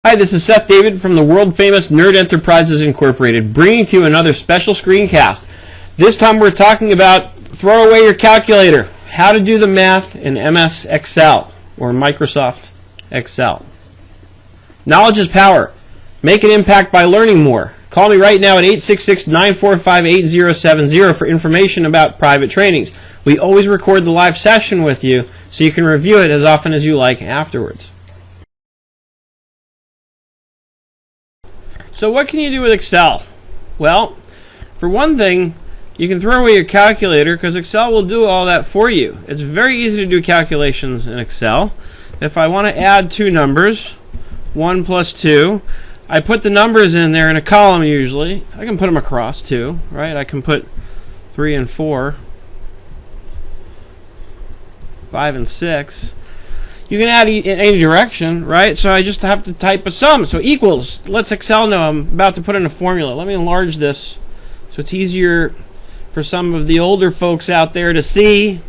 Hi, this is Seth David from the world-famous Nerd Enterprises Incorporated, bringing to you another special screencast. This time we're talking about throw away your calculator, how to do the math in MS Excel or Microsoft Excel. Knowledge is power. Make an impact by learning more. Call me right now at 866-945-8070 for information about private trainings. We always record the live session with you so you can review it as often as you like afterwards. So what can you do with Excel? Well, for one thing, you can throw away your calculator because Excel will do all that for you. It's very easy to do calculations in Excel. If I want to add two numbers, 1 plus 2, I put the numbers in there in a column usually. I can put them across too, right? I can put 3 and 4, 5 and 6. You can add in any direction, right? So I just have to type a sum. So equals. Let's Excel know I'm about to put in a formula. Let me enlarge this so it's easier for some of the older folks out there to see.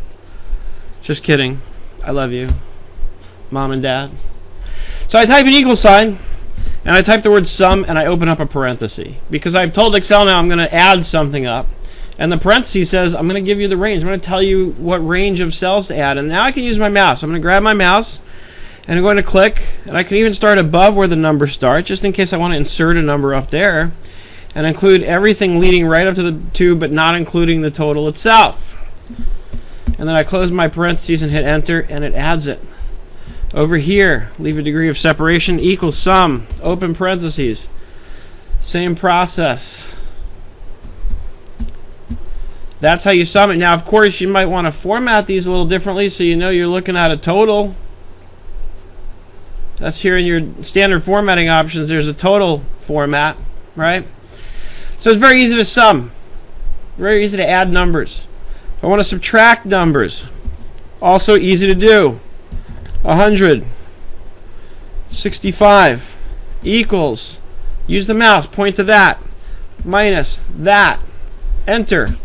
Just kidding. I love you, Mom and Dad. So I type an equal sign, and I type the word sum, and I open up a parenthesis. Because I've told Excel now I'm going to add something up. And the parenthesis says, I'm going to give you the range. I'm going to tell you what range of cells to add. And now I can use my mouse. I'm going to grab my mouse, and I'm going to click. And I can even start above where the number starts, just in case I want to insert a number up there. And include everything leading right up to the 2, but not including the total itself. And then I close my parentheses and hit enter, and it adds it. Over here, leave a degree of separation, equals sum, open parentheses. Same process. That's how you sum it. Now, of course, you might want to format these a little differently so you know you're looking at a total. That's here in your standard formatting options. There's a total format, right? So it's very easy to sum. Very easy to add numbers. If I want to subtract numbers, also easy to do. 165 equals, use the mouse, point to that, minus that, enter.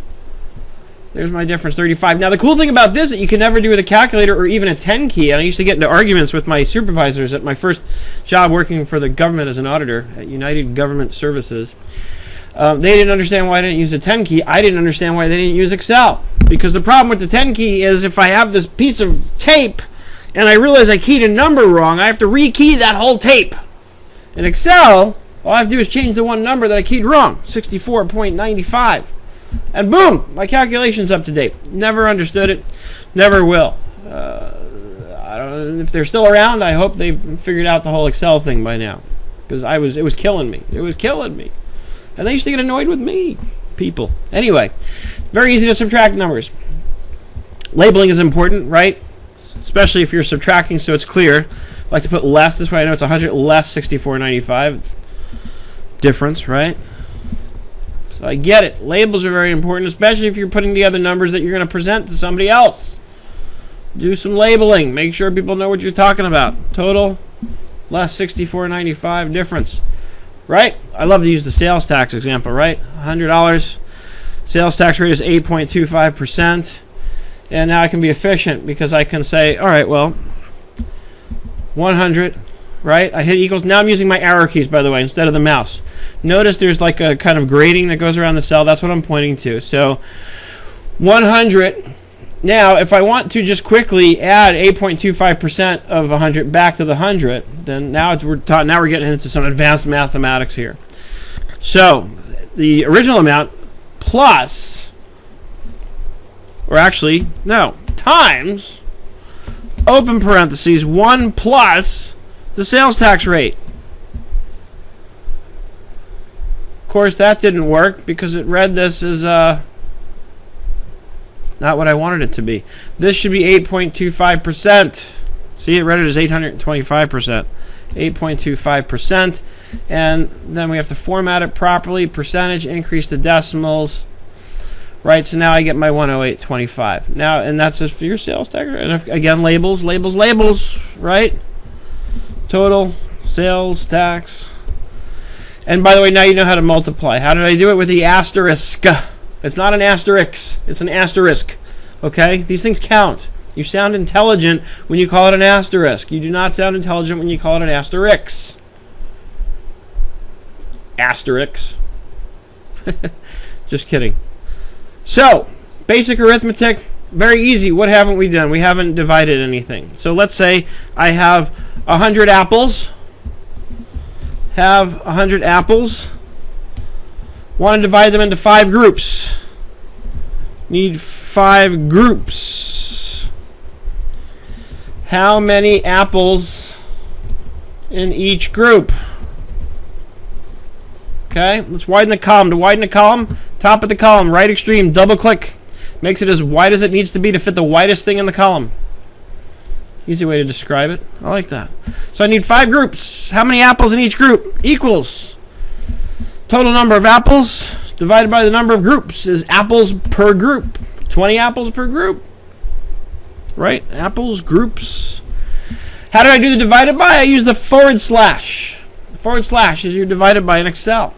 There's my difference, 35. Now, the cool thing about this is that you can never do with a calculator or even a 10 key. And I used to get into arguments with my supervisors at my first job working for the government as an auditor at United Government Services. They didn't understand why I didn't use a 10 key. I didn't understand why they didn't use Excel. Because the problem with the 10 key is if I have this piece of tape and I realize I keyed a number wrong, I have to rekey that whole tape. In Excel, all I have to do is change the one number that I keyed wrong, 64.95. And boom, my calculation's up to date. Never understood it, never will. I don't know if they're still around. I hope they've figured out the whole Excel thing by now, because it was killing me. It was killing me, and they used to get annoyed with me, people. Anyway, very easy to subtract numbers. Labeling is important, right? Especially if you're subtracting, so it's clear. I like to put less. This way I know it's 100 less 64.95. Difference, right? So I get it. Labels are very important, especially if you're putting together numbers that you're going to present to somebody else. Do some labeling. Make sure people know what you're talking about. Total, less 64.95, difference. Right? I love to use the sales tax example, right? $100. Sales tax rate is 8.25%. And now I can be efficient because I can say, all right, well, 100. Right? I hit equals. Now I'm using my arrow keys, by the way, instead of the mouse. Notice there's like a kind of grading that goes around the cell. That's what I'm pointing to. So 100. Now, if I want to just quickly add 8.25% of 100 back to the 100, then now we're getting into some advanced mathematics here. So the original amount plus, or actually, no, times, open parentheses, 1 plus the sales tax rate. Of course, that didn't work because it read this as not what I wanted it to be. This should be 8.25%. See, it read it as 825%. 8.25%. And then we have to format it properly. Percentage, increase the decimals. Right, so now I get my 108.25. Now, and that's just for your sales tax. And again, labels, right? Total, sales tax. And by the way, now you know how to multiply. How did I do it? With the asterisk. It's not an asterisk. It's an asterisk. Okay? These things count. You sound intelligent when you call it an asterisk. You do not sound intelligent when you call it an asterisk. Asterix. Just kidding. So, basic arithmetic, very easy. What haven't we done? We haven't divided anything. So let's say I have 100 apples. Have 100 apples. Want to divide them into 5 groups. Need 5 groups. How many apples in each group? Okay, let's widen the column. To widen the column, top of the column, right extreme, double click. Makes it as wide as it needs to be to fit the widest thing in the column. Easy way to describe it. I like that. So I need 5 groups. How many apples in each group? Equals total number of apples divided by the number of groups is apples per group. 20 apples per group. Right? Apples, groups. How did I do the divided by? I use the forward slash. Forward slash is your divided by in Excel.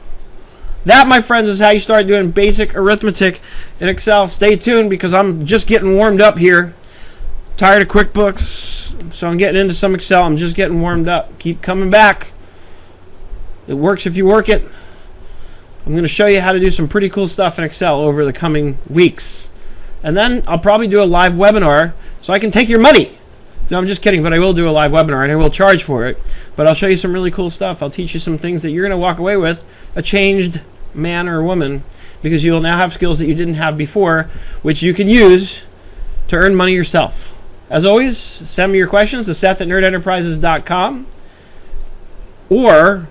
That, my friends, is how you start doing basic arithmetic in Excel. Stay tuned because I'm just getting warmed up here. Tired of QuickBooks, so I'm getting into some Excel. I'm just getting warmed up. Keep coming back. It works if you work it. I'm going to show you how to do some pretty cool stuff in Excel over the coming weeks. And then I'll probably do a live webinar so I can take your money. No, I'm just kidding, but I will do a live webinar and I will charge for it. But I'll show you some really cool stuff. I'll teach you some things that you're going to walk away with a changed man or woman, because you will now have skills that you didn't have before, which you can use to earn money yourself. As always, send me your questions to Seth@nerdenterprises.com or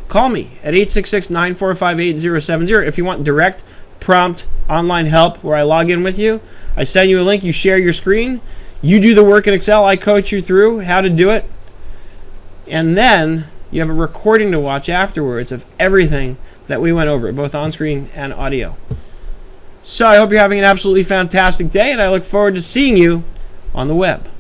call me at 866-945-8070 if you want direct, prompt, online help where I log in with you. I send you a link, you share your screen, you do the work in Excel, I coach you through how to do it, and then you have a recording to watch afterwards of everything that we went over, both on screen and audio. So I hope you're having an absolutely fantastic day, and I look forward to seeing you on the web.